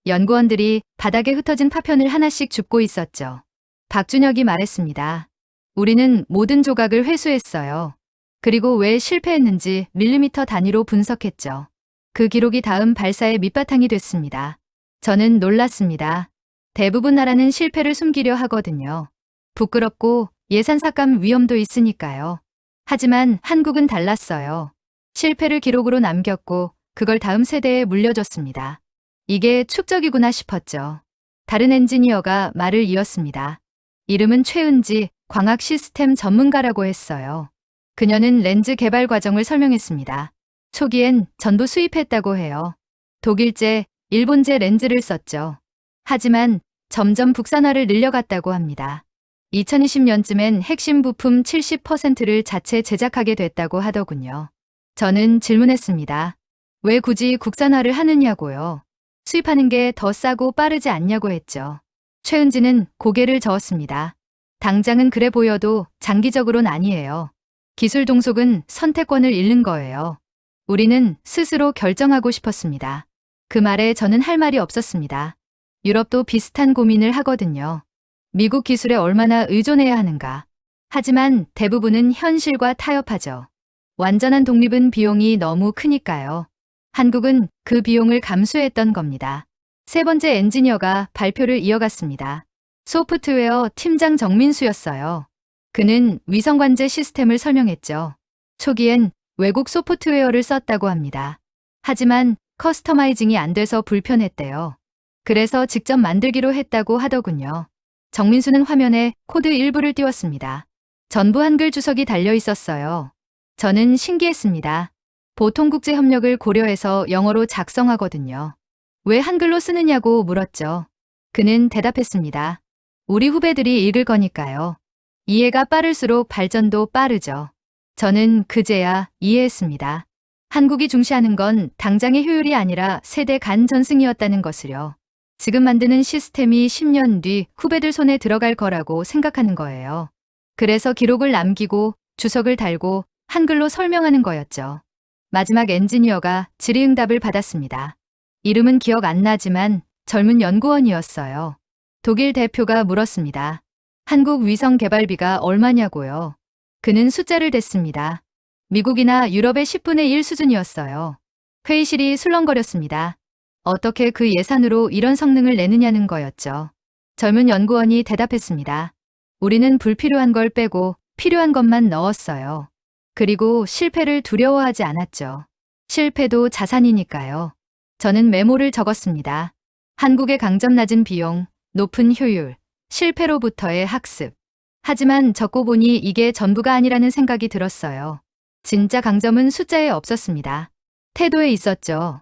Speaker 1: 연구원들이 바닥에 흩어진 파편을 하나씩 줍고 있었죠. 박준혁이 말했습니다. 우리는 모든 조각을 회수했어요. 그리고 왜 실패했는지 밀리미터 단위로 분석했죠. 그 기록이 다음 발사의 밑바탕이 됐습니다. 저는 놀랐습니다. 대부분 나라는 실패를 숨기려 하거든요. 부끄럽고 예산 삭감 위험도 있으니까요. 하지만 한국은 달랐어요. 실패를 기록으로 남겼고 그걸 다음 세대에 물려줬습니다. 이게 축적이구나 싶었죠. 다른 엔지니어가 말을 이었습니다. 이름은 최은지 광학 시스템 전문가라고 했어요. 그녀는 렌즈 개발 과정을 설명했습니다. 초기엔 전부 수입했다고 해요. 독일제, 일본제 렌즈를 썼죠. 하지만 점점 국산화를 늘려갔다고 합니다. 2020년쯤엔 핵심 부품 70%를 자체 제작하게 됐다고 하더군요. 저는 질문했습니다. 왜 굳이 국산화를 하느냐고요. 수입하는 게 더 싸고 빠르지 않냐고 했죠. 최은지는 고개를 저었습니다. 당장은 그래 보여도 장기적으로는 아니에요. 기술 동속은 선택권을 잃는 거예요. 우리는 스스로 결정하고 싶었습니다. 그 말에 저는 할 말이 없었습니다. 유럽도 비슷한 고민을 하거든요. 미국 기술에 얼마나 의존해야 하는가. 하지만 대부분은 현실과 타협하죠. 완전한 독립은 비용이 너무 크니까요. 한국은 그 비용을 감수했던 겁니다. 세 번째 엔지니어가 발표를 이어갔습니다. 소프트웨어 팀장 정민수였어요. 그는 위성관제 시스템을 설명했죠. 초기엔 외국 소프트웨어를 썼다고 합니다. 하지만 커스터마이징이 안 돼서 불편했대요. 그래서 직접 만들기로 했다고 하더군요. 정민수는 화면에 코드 일부를 띄웠습니다. 전부 한글 주석이 달려 있었어요. 저는 신기했습니다. 보통 국제 협력을 고려해서 영어로 작성하거든요. 왜 한글로 쓰느냐고 물었죠. 그는 대답했습니다. 우리 후배들이 읽을 거니까요. 이해가 빠를수록 발전도 빠르죠. 저는 그제야 이해했습니다. 한국이 중시하는 건 당장의 효율이 아니라 세대 간 전승이었다는 것을요. 지금 만드는 시스템이 10년 뒤 후배들 손에 들어갈 거라고 생각하는 거예요. 그래서 기록을 남기고 주석을 달고 한글로 설명하는 거였죠. 마지막 엔지니어가 질의응답을 받았습니다. 이름은 기억 안 나지만 젊은 연구원이었어요. 독일 대표가 물었습니다. 한국 위성 개발비가 얼마냐고요. 그는 숫자를 댔습니다. 미국이나 유럽의 10분의 1 수준이었어요. 회의실이 술렁거렸습니다. 어떻게 그 예산으로 이런 성능을 내느냐는 거였죠. 젊은 연구원이 대답했습니다. 우리는 불필요한 걸 빼고 필요한 것만 넣었어요. 그리고 실패를 두려워하지 않았죠. 실패도 자산이니까요. 저는 메모를 적었습니다. 한국의 강점 낮은 비용, 높은 효율, 실패로부터의 학습. 하지만 적고 보니 이게 전부가 아니라는 생각이 들었어요. 진짜 강점은 숫자에 없었습니다. 태도에 있었죠.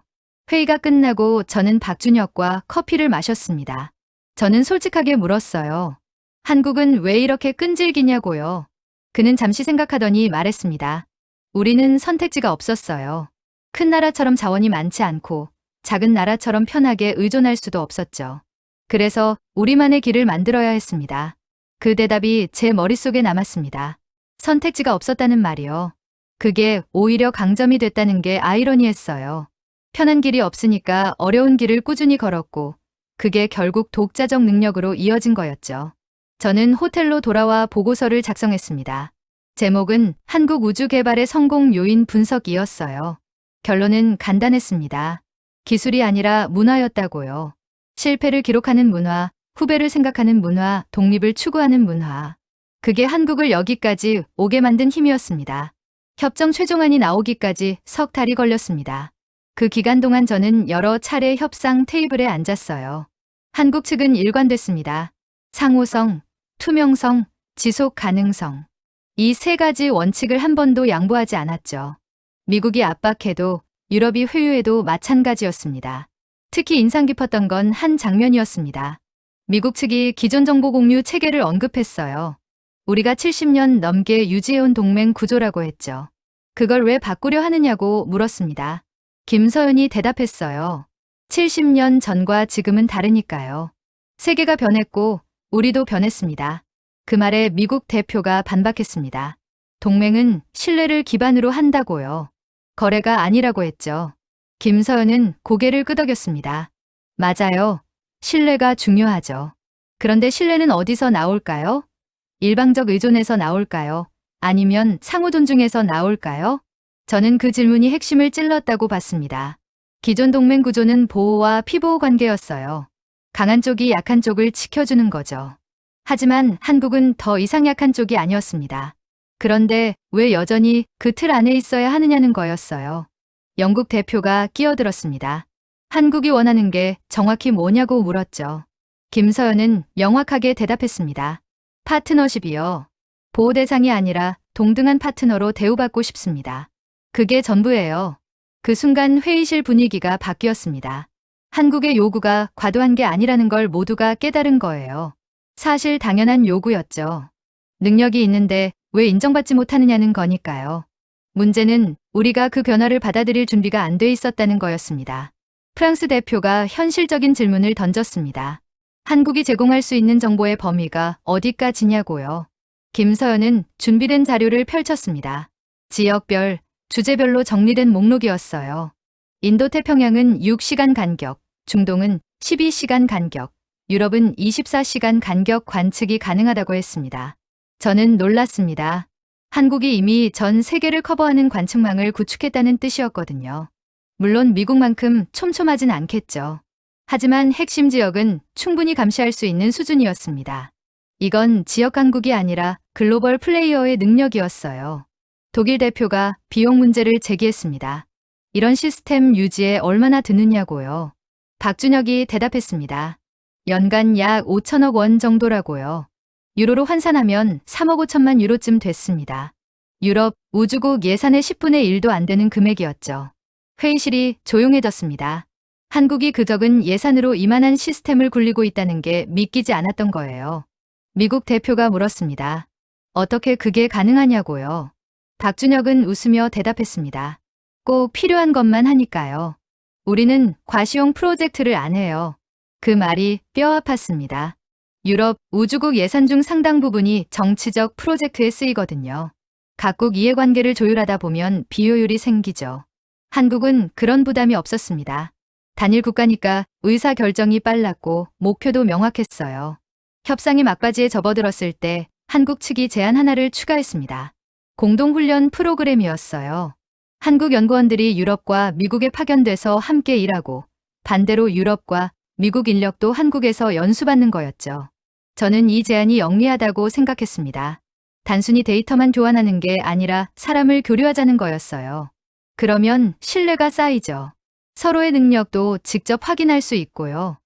Speaker 1: 회의가 끝나고 저는 박준혁과 커피를 마셨습니다. 저는 솔직하게 물었어요. 한국은 왜 이렇게 끈질기냐고요. 그는 잠시 생각하더니 말했습니다. 우리는 선택지가 없었어요. 큰 나라처럼 자원이 많지 않고 작은 나라처럼 편하게 의존할 수도 없었죠. 그래서 우리만의 길을 만들어야 했습니다. 그 대답이 제 머릿속에 남았습니다. 선택지가 없었다는 말이요. 그게 오히려 강점이 됐다는 게 아이러니했어요. 편한 길이 없으니까 어려운 길을 꾸준히 걸었고 그게 결국 독자적 능력으로 이어진 거였죠. 저는 호텔로 돌아와 보고서를 작성했습니다. 제목은 한국 우주 개발의 성공 요인 분석이었어요. 결론은 간단했습니다. 기술이 아니라 문화였다고요. 실패를 기록하는 문화, 후배를 생각하는 문화, 독립을 추구하는 문화. 그게 한국을 여기까지 오게 만든 힘이었습니다. 협정 최종안이 나오기까지 석 달이 걸렸습니다. 그 기간 동안 저는 여러 차례 협상 테이블에 앉았어요. 한국 측은 일관됐습니다. 상호성, 투명성, 지속 가능성. 이 세 가지 원칙을 한 번도 양보하지 않았죠. 미국이 압박해도 유럽이 회유해도 마찬가지였습니다. 특히 인상 깊었던 건 한 장면이었습니다. 미국 측이 기존 정보 공유 체계를 언급했어요. 우리가 70년 넘게 유지해온 동맹 구조라고 했죠. 그걸 왜 바꾸려 하느냐고 물었습니다. 김서연이 대답했어요. 70년 전과 지금은 다르니까요. 세계가 변했고 우리도 변했습니다. 그 말에 미국 대표가 반박했습니다. 동맹은 신뢰를 기반으로 한다고요. 거래가 아니라고 했죠. 김서연은 고개를 끄덕였습니다. 맞아요. 신뢰가 중요하죠. 그런데 신뢰는 어디서 나올까요? 일방적 의존에서 나올까요? 아니면 상호 존중에서 나올까요? 저는 그 질문이 핵심을 찔렀다고 봤습니다. 기존 동맹 구조는 보호와 피보호 관계였어요. 강한 쪽이 약한 쪽을 지켜주는 거죠. 하지만 한국은 더 이상 약한 쪽이 아니었습니다. 그런데 왜 여전히 그 틀 안에 있어야 하느냐는 거였어요. 영국 대표가 끼어들었습니다. 한국이 원하는 게 정확히 뭐냐고 물었죠. 김서연은 명확하게 대답했습니다. 파트너십이요. 보호 대상이 아니라 동등한 파트너로 대우받고 싶습니다. 그게 전부예요. 그 순간 회의실 분위기가 바뀌었습니다. 한국의 요구가 과도한 게 아니라는 걸 모두가 깨달은 거예요. 사실 당연한 요구였죠. 능력이 있는데 왜 인정받지 못하느냐는 거니까요. 문제는 우리가 그 변화를 받아들일 준비가 안 돼 있었다는 거였습니다. 프랑스 대표가 현실적인 질문을 던졌습니다. 한국이 제공할 수 있는 정보의 범위가 어디까지냐고요. 김서연은 준비된 자료를 펼쳤습니다. 지역별, 주제별로 정리된 목록이었어요. 인도태평양은 6시간 간격, 중동은 12시간 간격, 유럽은 24시간 간격 관측이 가능하다고 했습니다. 저는 놀랐습니다. 한국이 이미 전 세계를 커버하는 관측망을 구축했다는 뜻이었거든요. 물론 미국만큼 촘촘하진 않겠죠. 하지만 핵심 지역은 충분히 감시할 수 있는 수준이었습니다. 이건 지역 강국이 아니라 글로벌 플레이어의 능력이었어요. 독일 대표가 비용 문제를 제기했습니다. 이런 시스템 유지에 얼마나 드느냐고요. 박준혁이 대답했습니다. 연간 약 5천억 원 정도라고요. 유로로 환산하면 3억 5천만 유로쯤 됐습니다. 유럽 우주국 예산의 10분의 1도 안 되는 금액이었죠. 회의실이 조용해졌습니다. 한국이 그 적은 예산으로 이만한 시스템을 굴리고 있다는 게 믿기지 않았던 거예요. 미국 대표가 물었습니다. 어떻게 그게 가능하냐고요. 박준혁은 웃으며 대답했습니다. 꼭 필요한 것만 하니까요. 우리는 과시용 프로젝트를 안 해요. 그 말이 뼈 아팠습니다. 유럽 우주국 예산 중 상당 부분이 정치적 프로젝트에 쓰이거든요. 각국 이해관계를 조율하다 보면 비효율이 생기죠. 한국은 그런 부담이 없었습니다. 단일 국가니까 의사 결정이 빨랐고 목표도 명확했어요. 협상이 막바지에 접어들었을 때 한국 측이 제안 하나를 추가했습니다. 공동훈련 프로그램이었어요. 한국 연구원들이 유럽과 미국에 파견돼서 함께 일하고 반대로 유럽과 미국 인력도 한국에서 연수받는 거였죠. 저는 이 제안이 영리하다고 생각했습니다. 단순히 데이터만 교환하는 게 아니라 사람을 교류하자는 거였어요. 그러면 신뢰가 쌓이죠. 서로의 능력도 직접 확인할 수 있고요.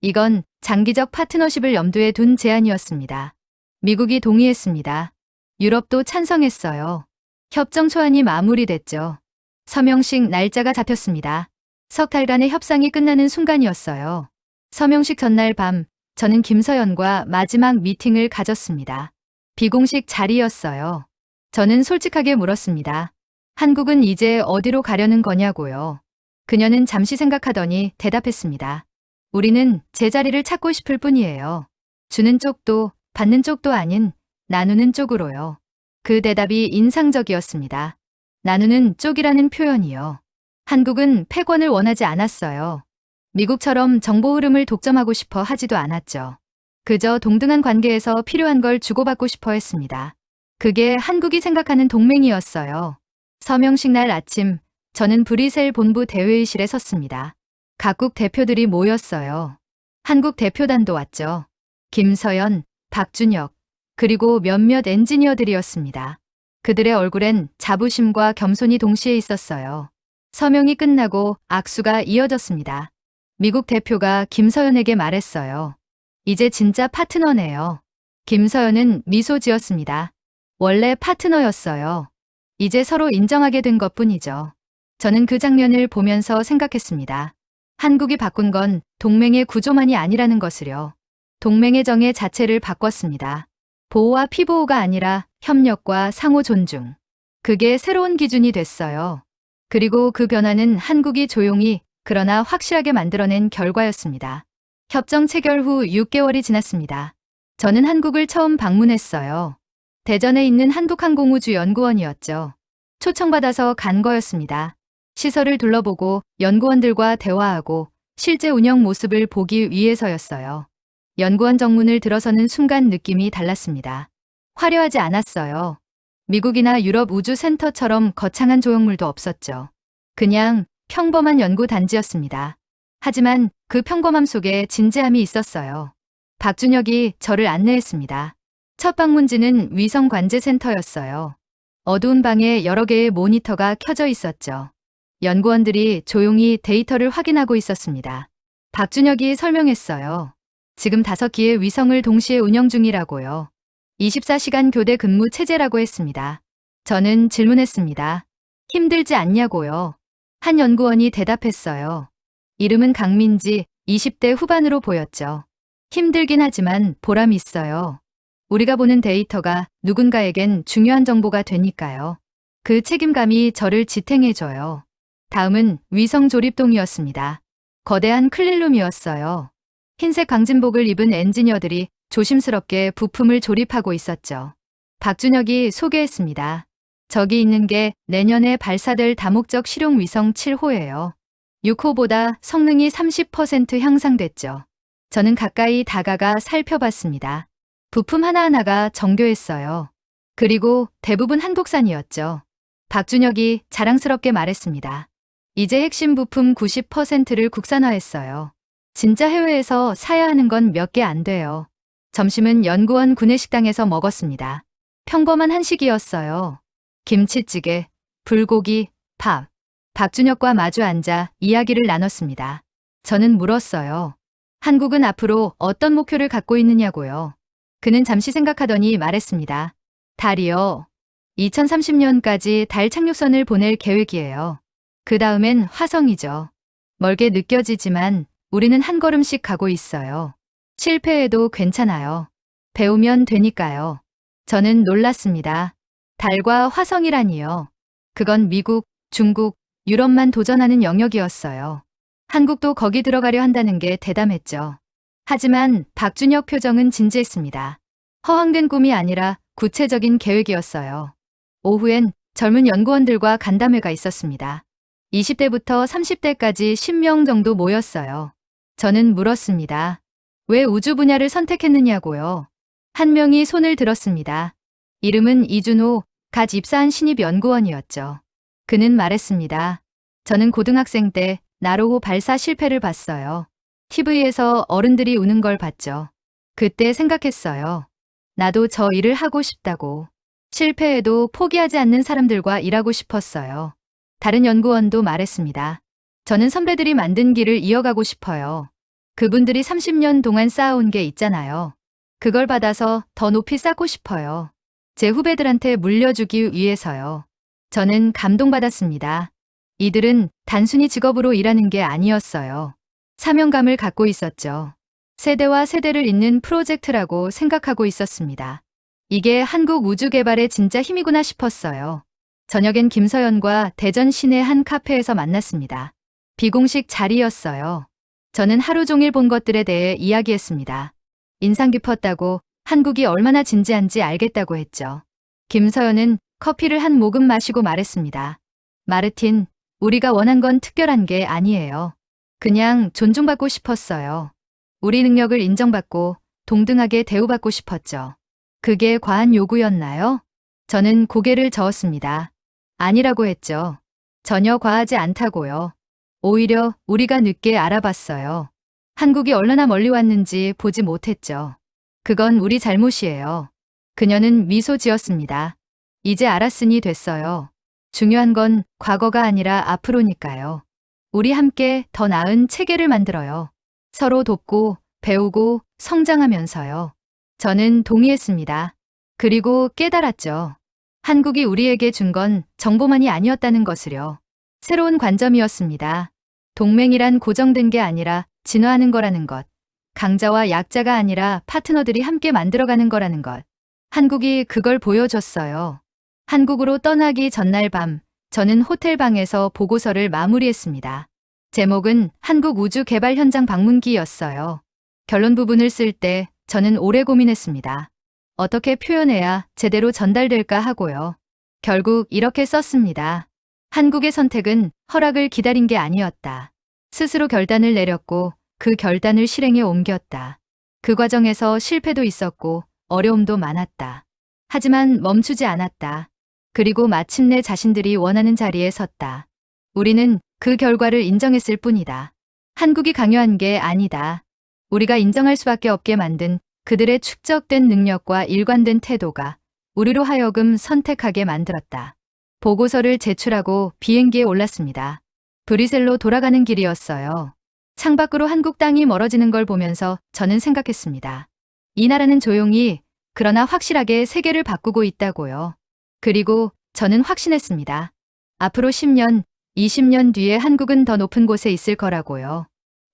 Speaker 1: 이건 장기적 파트너십을 염두에 둔 제안이었습니다. 미국이 동의했습니다. 유럽도 찬성했어요. 협정 초안이 마무리됐죠. 서명식 날짜가 잡혔습니다. 석 달간의 협상이 끝나는 순간이었어요. 서명식 전날 밤, 저는 김서연과 마지막 미팅을 가졌습니다. 비공식 자리였어요. 저는 솔직하게 물었습니다. 한국은 이제 어디로 가려는 거냐고요. 그녀는 잠시 생각하더니 대답했습니다. 우리는 제자리를 찾고 싶을 뿐이에요. 주는 쪽도 받는 쪽도 아닌 나누는 쪽으로요. 그 대답이 인상적이었습니다. 나누는 쪽이라는 표현이요. 한국은 패권을 원하지 않았어요. 미국처럼 정보 흐름을 독점하고 싶어 하지도 않았죠. 그저 동등한 관계에서 필요한 걸 주고받고 싶어 했습니다. 그게 한국이 생각하는 동맹이었어요. 서명식 날 아침, 저는 브뤼셀 본부 대회의실에 섰습니다. 각국 대표들이 모였어요. 한국 대표단도 왔죠. 김서연, 박준혁, 그리고 몇몇 엔지니어들이었습니다. 그들의 얼굴엔 자부심과 겸손이 동시에 있었어요. 서명이 끝나고 악수가 이어졌습니다. 미국 대표가 김서연에게 말했어요. 이제 진짜 파트너네요. 김서연은 미소 지었습니다. 원래 파트너였어요. 이제 서로 인정하게 된 것뿐이죠. 저는 그 장면을 보면서 생각했습니다. 한국이 바꾼 건 동맹의 구조만이 아니라는 것을요. 동맹의 정의 자체를 바꿨습니다. 보호와 피보호가 아니라 협력과 상호 존중. 그게 새로운 기준이 됐어요. 그리고 그 변화는 한국이 조용히 그러나 확실하게 만들어낸 결과였습니다. 협정 체결 후 6개월이 지났습니다. 저는 한국을 처음 방문했어요. 대전에 있는 한국항공우주연구원이었죠. 초청받아서 간 거였습니다. 시설을 둘러보고 연구원들과 대화하고 실제 운영 모습을 보기 위해서였어요. 연구원 정문을 들어서는 순간 느낌이 달랐습니다. 화려하지 않았어요. 미국이나 유럽 우주센터처럼 거창한 조형물도 없었죠. 그냥 평범한 연구 단지였습니다. 하지만 그 평범함 속에 진지함이 있었어요. 박준혁이 저를 안내했습니다. 첫 방문지는 위성 관제센터였어요. 어두운 방에 여러 개의 모니터가 켜져 있었죠. 연구원들이 조용히 데이터를 확인하고 있었습니다. 박준혁이 설명했어요. 지금 5기의 위성을 동시에 운영 중이라고요. 24시간 교대 근무 체제라고 했습니다. 저는 질문했습니다. 힘들지 않냐고요. 한 연구원이 대답했어요. 이름은 강민지, 20대 후반으로 보였죠. 힘들긴 하지만 보람이 있어요. 우리가 보는 데이터가 누군가에겐 중요한 정보가 되니까요. 그 책임감이 저를 지탱해줘요. 다음은 위성 조립동이었습니다. 거대한 클린룸이었어요. 흰색 광진복을 입은 엔지니어들이 조심스럽게 부품을 조립하고 있었죠. 박준혁이 소개했습니다. 저기 있는 게 내년에 발사될 다목적 실용 위성 7호예요. 6호보다 성능이 30% 향상됐죠. 저는 가까이 다가가 살펴봤습니다. 부품 하나하나가 정교했어요. 그리고 대부분 한국산이었죠. 박준혁이 자랑스럽게 말했습니다. 이제 핵심 부품 90%를 국산화했어요. 진짜 해외에서 사야 하는 건 몇 개 안 돼요. 점심은 연구원 구내식당에서 먹었습니다. 평범한 한식이었어요. 김치찌개, 불고기, 밥. 박준혁과 마주 앉아 이야기를 나눴습니다. 저는 물었어요. 한국은 앞으로 어떤 목표를 갖고 있느냐고요. 그는 잠시 생각하더니 말했습니다. 달이요. 2030년까지 달 착륙선을 보낼 계획이에요. 그 다음엔 화성이죠. 멀게 느껴지지만 우리는 한 걸음씩 가고 있어요. 실패해도 괜찮아요. 배우면 되니까요. 저는 놀랐습니다. 달과 화성이라니요. 그건 미국, 중국, 유럽만 도전하는 영역이었어요. 한국도 거기 들어가려 한다는 게 대담했죠. 하지만 박준혁 표정은 진지했습니다. 허황된 꿈이 아니라 구체적인 계획이었어요. 오후엔 젊은 연구원들과 간담회가 있었습니다. 20대부터 30대까지 10명 정도 모였어요. 저는 물었습니다. 왜 우주 분야를 선택했느냐고요. 한 명이 손을 들었습니다. 이름은 이준호, 갓 입사한 신입 연구원이었죠. 그는 말했습니다. 저는 고등학생 때 나로호 발사 실패를 봤어요. TV에서 어른들이 우는 걸 봤죠. 그때 생각했어요. 나도 저 일을 하고 싶다고. 실패해도 포기하지 않는 사람들과 일하고 싶었어요. 다른 연구원도 말했습니다. 저는 선배들이 만든 길을 이어가고 싶어요. 그분들이 30년 동안 쌓아온 게 있잖아요. 그걸 받아서 더 높이 쌓고 싶어요. 제 후배들한테 물려주기 위해서요. 저는 감동받았습니다. 이들은 단순히 직업으로 일하는 게 아니었어요. 사명감을 갖고 있었죠. 세대와 세대를 잇는 프로젝트라고 생각하고 있었습니다. 이게 한국 우주 개발의 진짜 힘이구나 싶었어요. 저녁엔 김서연과 대전 시내 한 카페에서 만났습니다. 비공식 자리였어요. 저는 하루 종일 본 것들에 대해 이야기했습니다. 인상 깊었다고, 한국이 얼마나 진지한지 알겠다고 했죠. 김서연은 커피를 한 모금 마시고 말했습니다. 마르틴, 우리가 원한 건 특별한 게 아니에요. 그냥 존중받고 싶었어요. 우리 능력을 인정받고 동등하게 대우받고 싶었죠. 그게 과한 요구였나요? 저는 고개를 저었습니다. 아니라고 했죠. 전혀 과하지 않다고요. 오히려 우리가 늦게 알아봤어요. 한국이 얼마나 멀리 왔는지 보지 못했죠. 그건 우리 잘못이에요. 그녀는 미소 지었습니다. 이제 알았으니 됐어요. 중요한 건 과거가 아니라 앞으로니까요. 우리 함께 더 나은 체계를 만들어요. 서로 돕고 배우고 성장하면서요. 저는 동의했습니다. 그리고 깨달았죠. 한국이 우리에게 준 건 정보만이 아니었다는 것을요. 새로운 관점이었습니다. 동맹이란 고정된 게 아니라 진화하는 거라는 것. 강자와 약자가 아니라 파트너들이 함께 만들어가는 거라는 것. 한국이 그걸 보여줬어요. 한국으로 떠나기 전날 밤, 저는 호텔 방에서 보고서를 마무리했습니다. 제목은 한국 우주 개발 현장 방문기였어요. 결론 부분을 쓸 때 저는 오래 고민했습니다. 어떻게 표현해야 제대로 전달될까 하고요. 결국 이렇게 썼습니다. 한국의 선택은 허락을 기다린 게 아니었다. 스스로 결단을 내렸고 그 결단을 실행에 옮겼다. 그 과정에서 실패도 있었고 어려움도 많았다. 하지만 멈추지 않았다. 그리고 마침내 자신들이 원하는 자리에 섰다. 우리는 그 결과를 인정했을 뿐이다. 한국이 강요한 게 아니다. 우리가 인정할 수밖에 없게 만든 그들의 축적된 능력과 일관된 태도가 우리로 하여금 선택하게 만들었다. 보고서를 제출하고 비행기에 올랐습니다. 브뤼셀로 돌아가는 길이었어요. 창밖으로 한국 땅이 멀어지는 걸 보면서 저는 생각했습니다. 이 나라는 조용히 그러나 확실하게 세계를 바꾸고 있다고요. 그리고 저는 확신했습니다. 앞으로 10년, 20년 뒤에 한국은 더 높은 곳에 있을 거라고요.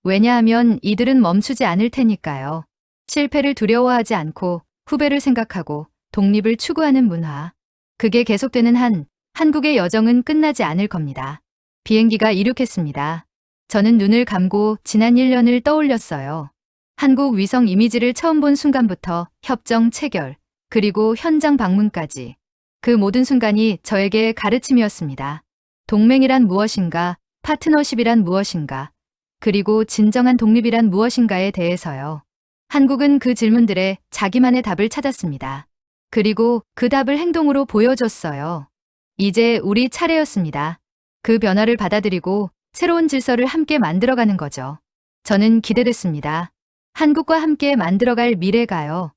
Speaker 1: 왜냐하면 이들은 멈추지 않을 테니까요. 실패를 두려워하지 않고 후배를 생각하고 독립을 추구하는 문화. 그게 계속되는 한 한국의 여정은 끝나지 않을 겁니다. 비행기가 이륙했습니다. 저는 눈을 감고 지난 1년을 떠올렸어요. 한국 위성 이미지를 처음 본 순간부터 협정 체결, 그리고 현장 방문까지. 그 모든 순간이 저에게 가르침이었습니다. 동맹이란 무엇인가, 파트너십이란 무엇인가, 그리고 진정한 독립이란 무엇인가에 대해서요. 한국은 그 질문들에 자기만의 답을 찾았습니다. 그리고 그 답을 행동으로 보여줬어요. 이제 우리 차례였습니다. 그 변화를 받아들이고 새로운 질서를 함께 만들어가는 거죠. 저는 기대됐습니다. 한국과 함께 만들어갈 미래가요.